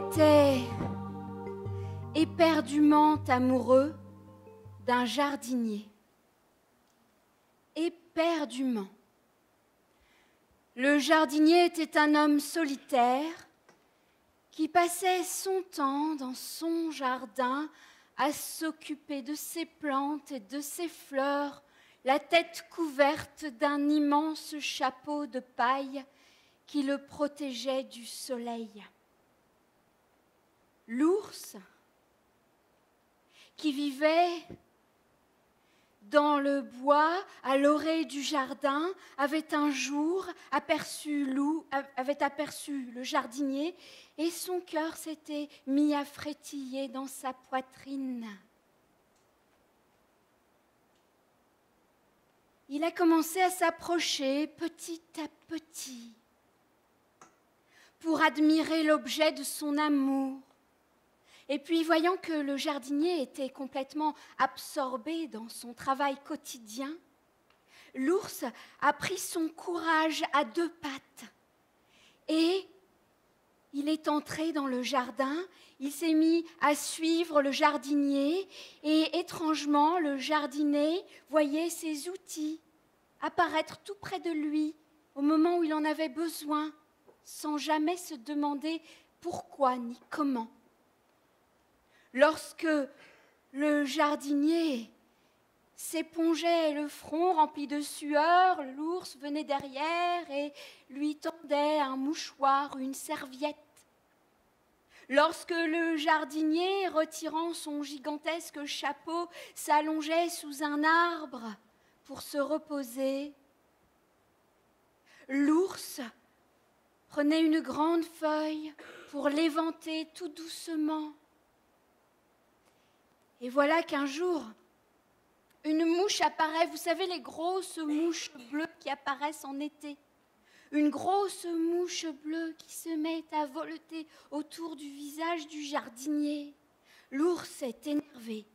était éperdument amoureux d'un jardinier. Éperdument. Le jardinier était un homme solitaire qui passait son temps dans son jardin à s'occuper de ses plantes et de ses fleurs, la tête couverte d'un immense chapeau de paille qui le protégeait du soleil. L'ours, qui vivait dans le bois à l'orée du jardin, avait un jour aperçu le jardinier et son cœur s'était mis à frétiller dans sa poitrine. Il a commencé à s'approcher petit à petit pour admirer l'objet de son amour. Et puis, voyant que le jardinier était complètement absorbé dans son travail quotidien, l'ours a pris son courage à deux pattes et il est entré dans le jardin, il s'est mis à suivre le jardinier et étrangement, le jardinier voyait ses outils apparaître tout près de lui au moment où il en avait besoin, sans jamais se demander pourquoi ni comment. Lorsque le jardinier s'épongeait le front rempli de sueur, l'ours venait derrière et lui tendait un mouchoir, une serviette. Lorsque le jardinier, retirant son gigantesque chapeau, s'allongeait sous un arbre pour se reposer, l'ours prenait une grande feuille pour l'éventer tout doucement. Et voilà qu'un jour, une mouche apparaît, vous savez les grosses mouches bleues qui apparaissent en été. Une grosse mouche bleue qui se met à voleter autour du visage du jardinier. L'ours est énervé.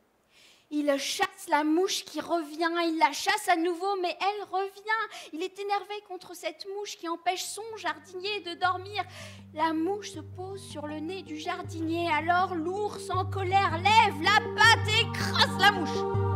Il chasse la mouche qui revient, il la chasse à nouveau, mais elle revient. Il est énervé contre cette mouche qui empêche son jardinier de dormir. La mouche se pose sur le nez du jardinier. Alors l'ours en colère lève la patte et écrase la mouche.